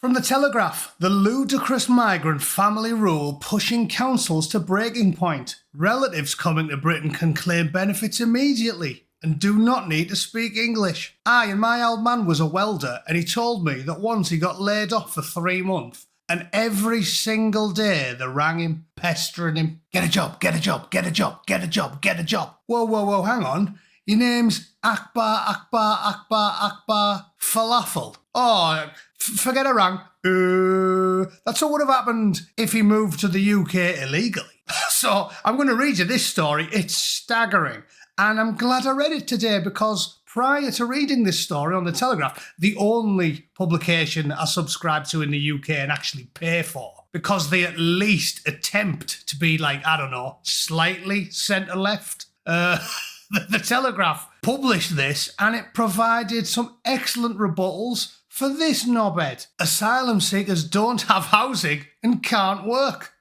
From the Telegraph, the ludicrous migrant family rule pushing councils to breaking point. Relatives coming to Britain can claim benefits immediately and do not need to speak English. And my old man was a welder, and he told me that once he got laid off for 3 months, and every single day they rang him, pestering him. Get a job, get a job, get a job, get a job, get a job. Whoa, hang on. Your name's Akbar Falafel. Oh, forget I rang. That's what would have happened if he moved to the UK illegally. So I'm going to read you this story. It's staggering. And I'm glad I read it today because prior to reading this story on the Telegraph, the only publication I subscribe to in the UK and actually pay for, because they at least attempt to be like, I don't know, slightly centre-left. The Telegraph published this and it provided some excellent rebuttals for this knobhead. Asylum seekers don't have housing and can't work.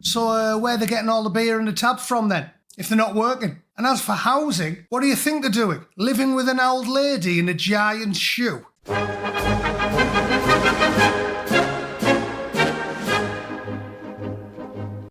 So where are they getting all the beer and the tabs from then, if they're not working? And as for housing, what do you think they're doing? Living with an old lady in a giant shoe.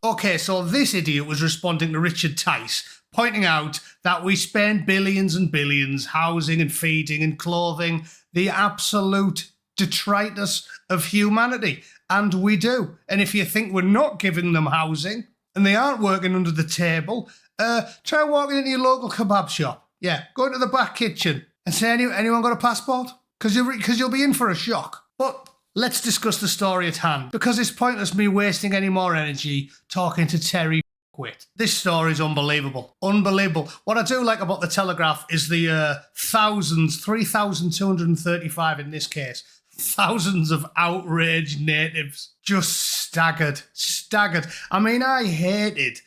Okay, so this idiot was responding to Richard Tice, pointing out that we spend billions and billions housing and feeding and clothing the absolute detritus of humanity. And we do. And if you think we're not giving them housing and they aren't working under the table, try walking into your local kebab shop. Yeah, go into the back kitchen and say, anyone got a passport? Because you'll be in for a shock. But let's discuss the story at hand, because it's pointless me wasting any more energy talking to Terry Quit. This story is unbelievable. Unbelievable. What I do like about the Telegraph is the thousands, 3,235 in this case, thousands of outraged natives just staggered. I mean, I hated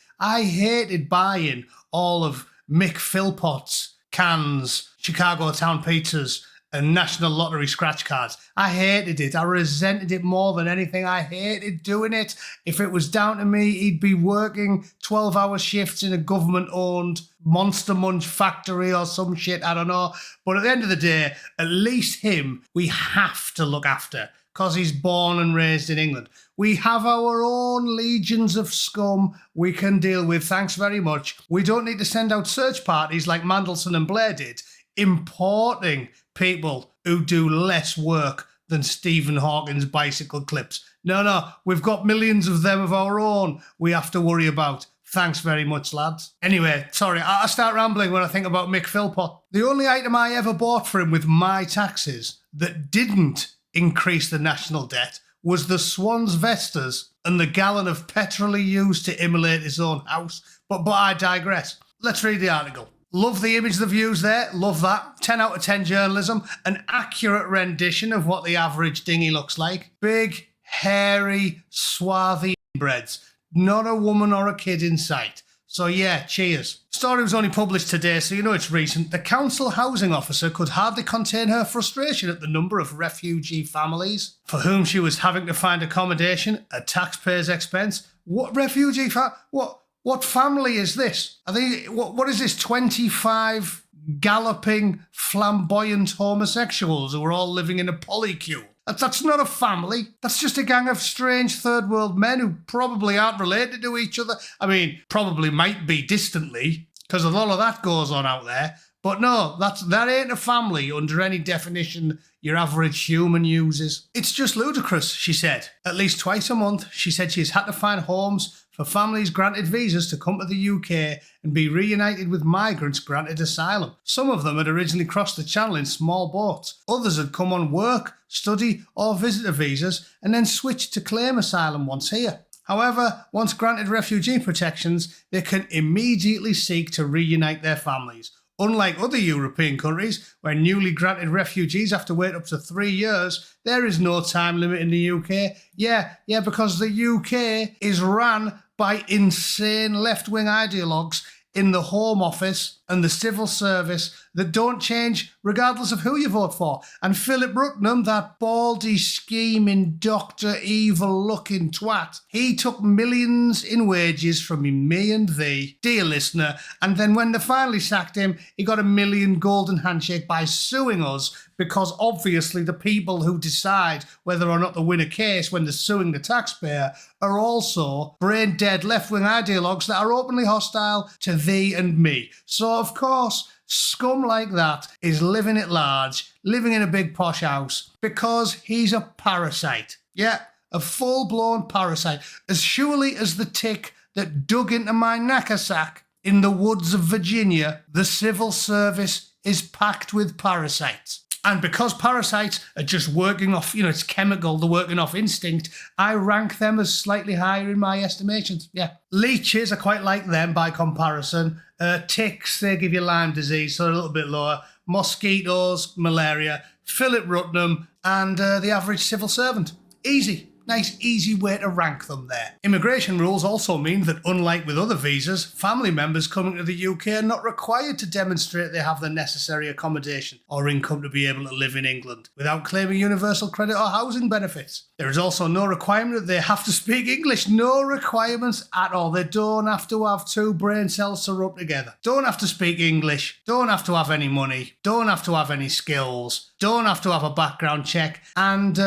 buying all of Mick Philpott's cans, Chicago Town pizzas, and National Lottery scratch cards. I hated it. I resented it more than anything. I hated doing it. If it was down to me, he'd be working 12-hour shifts in a government-owned Monster Munch factory or some shit, I don't know. But at the end of the day, at least him, we have to look after, because he's born and raised in England. We have our own legions of scum we can deal with, thanks very much. We don't need to send out search parties like Mandelson and Blair did, importing people who do less work than Stephen Hawking's bicycle clips. No, we've got millions of them of our own we have to worry about. Thanks very much, lads. Anyway, sorry, I start rambling when I think about Mick Philpott. The only item I ever bought for him with my taxes that didn't increase the national debt was the Swans Vestas and the gallon of petrol he used to immolate his own house. But I digress. Let's read the article. Love the image they've used there. Love that. 10 out of 10 journalism. An accurate rendition of what the average dinghy looks like. Big, hairy, swarthy inbreds. Not a woman or a kid in sight. So yeah, cheers. Story was only published today, so you know it's recent. The council housing officer could hardly contain her frustration at the number of refugee families for whom she was having to find accommodation at taxpayers' expense. What refugee What family is this? Are they, what is this, 25 galloping, flamboyant homosexuals who are all living in a polycule? That's not a family. That's just a gang of strange third world men who probably aren't related to each other. I mean, probably might be distantly, because a lot of that goes on out there. But no, that ain't a family under any definition your average human uses. It's just ludicrous, she said. At least twice a month, she said she's had to find homes for families granted visas to come to the UK and be reunited with migrants granted asylum. Some of them had originally crossed the channel in small boats. Others had come on work, study or visitor visas and then switched to claim asylum once here. However, once granted refugee protections, they can immediately seek to reunite their families. Unlike other European countries, where newly granted refugees have to wait up to 3 years, there is no time limit in the UK. Yeah, because the UK is ran by insane left-wing ideologues in the Home Office and the civil service that don't change regardless of who you vote for. And Philip Rutnam, that baldy, scheming, Dr. Evil-looking twat, he took millions in wages from me and thee, dear listener, and then when they finally sacked him, he got $1 million golden handshake by suing us, because obviously the people who decide whether or not to win a case when they're suing the taxpayer are also brain-dead left-wing ideologues that are openly hostile to thee and me. So, of course, scum like that is living at large, living in a big posh house, because he's a parasite. Yeah, a full-blown parasite. As surely as the tick that dug into my knackersack in the woods of Virginia, the civil service is packed with parasites. And because parasites are just working off, it's chemical, they're working off instinct, I rank them as slightly higher in my estimations. Yeah. Leeches, I quite like them by comparison. Ticks, they give you Lyme disease, so they're a little bit lower. Mosquitoes, malaria. Philip Rutnam, and the average civil servant. Easy. Nice, easy way to rank them there. Immigration rules also mean that, unlike with other visas, family members coming to the UK are not required to demonstrate they have the necessary accommodation or income to be able to live in England without claiming universal credit or housing benefits. There is also no requirement that they have to speak English. No requirements at all. They don't have to have two brain cells to rub together. Don't have to speak English. Don't have to have any money. Don't have to have any skills. Don't have to have a background check. And,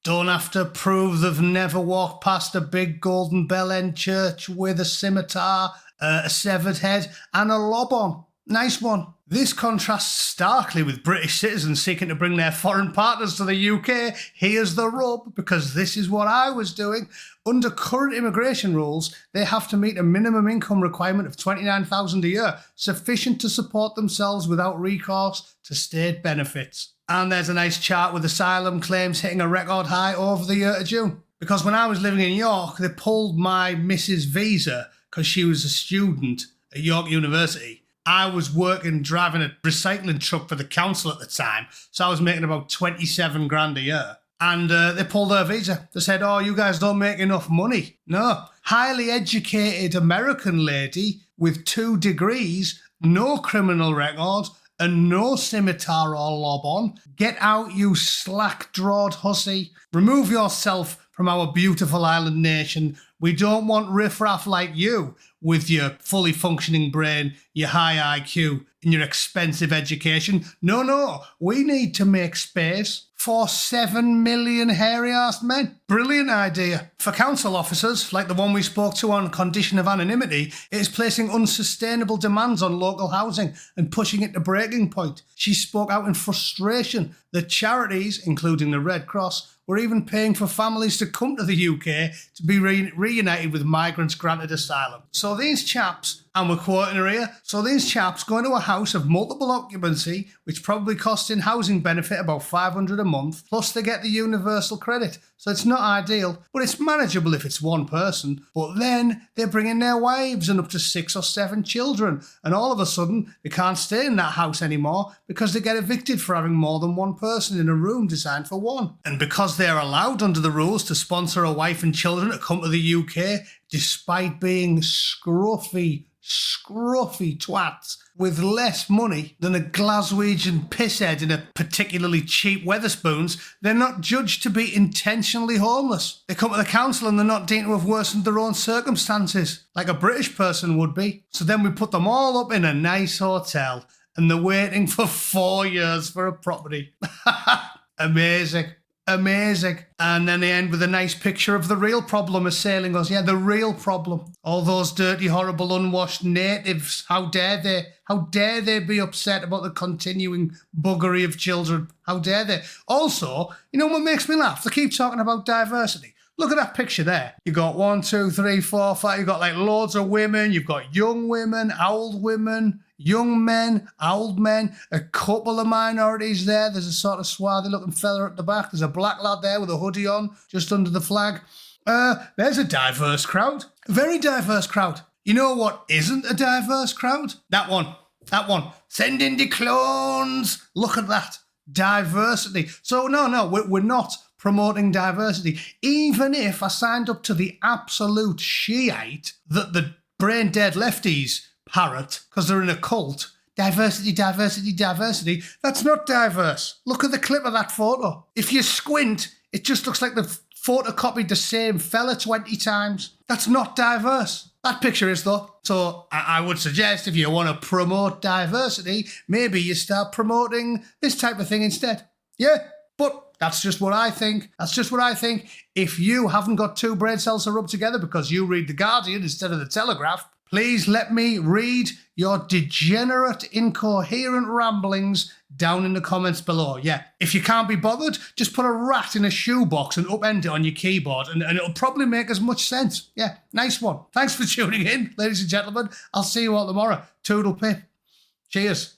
don't have to prove they've never walked past a big golden bell-end church with a scimitar, a severed head, and a lob on. Nice one. This contrasts starkly with British citizens seeking to bring their foreign partners to the UK. Here's the rub, because this is what I was doing. Under current immigration rules, they have to meet a minimum income requirement of $29,000 a year, sufficient to support themselves without recourse to state benefits. And there's a nice chart with asylum claims hitting a record high over the year to June. Because when I was living in York, they pulled my Mrs. visa because she was a student at York University. I was working, driving a recycling truck for the council at the time, so I was making about 27 grand a year. And they pulled her visa. They said, oh, you guys don't make enough money. No. Highly educated American lady with 2 degrees, no criminal record, and no scimitar or lob on. Get out, you slack-jawed hussy. Remove yourself from our beautiful island nation. We don't want riffraff like you with your fully functioning brain, your high IQ, and your expensive education. No, we need to make space for 7 million hairy-arsed men. Brilliant idea. For council officers, like the one we spoke to on condition of anonymity, it is placing unsustainable demands on local housing and pushing it to breaking point. She spoke out in frustration that charities, including the Red Cross, were even paying for families to come to the UK to be reunited with migrants granted asylum. So these chaps, and we're quoting her here, so these chaps go into a house of multiple occupancy, which probably costs in housing benefit about $500 a month, plus they get the universal credit. So it's not ideal, but it's manageable if it's one person. But then they bring in their wives and up to 6 or 7 children, and all of a sudden they can't stay in that house anymore because they get evicted for having more than one person in a room designed for one. And because they're allowed under the rules to sponsor a wife and children to come to the UK, despite being scruffy twats with less money than a Glaswegian pisshead in a particularly cheap Wetherspoons, they're not judged to be intentionally homeless. They come to the council and they're not deemed to have worsened their own circumstances, like a British person would be. So then we put them all up in a nice hotel and they're waiting for 4 years for a property. Amazing. And then they end with a nice picture of the real problem assailing us. Yeah, the real problem. All those dirty, horrible, unwashed natives. How dare they? How dare they be upset about the continuing buggery of children? How dare they? Also, you know what makes me laugh? They keep talking about diversity. Look at that picture there. You got 1, 2, 3, 4, 5. You got like loads of women. You've got young women, old women, young men, old men, a couple of minorities there. There's a sort of swarthy looking fella at the back. There's a black lad there with a hoodie on, just under the flag. There's a diverse crowd. A very diverse crowd. You know what isn't a diverse crowd? That one. Send in the clones. Look at that. Diversity. So no, we're not promoting diversity. Even if I signed up to the absolute shiite that the brain-dead lefties parrot because they're in a cult. Diversity, diversity, diversity. That's not diverse. Look at the clip of that photo. If you squint, it just looks like they've photocopied the same fella 20 times. That's not diverse. That picture is, though. So I would suggest if you want to promote diversity, maybe you start promoting this type of thing instead. Yeah, but that's just what I think. That's just what I think. If you haven't got two brain cells to rub together because you read The Guardian instead of The Telegraph, please let me read your degenerate, incoherent ramblings down in the comments below. Yeah, if you can't be bothered, just put a rat in a shoebox and upend it on your keyboard and it'll probably make as much sense. Yeah, nice one. Thanks for tuning in, ladies and gentlemen. I'll see you all tomorrow. Toodle pip. Cheers.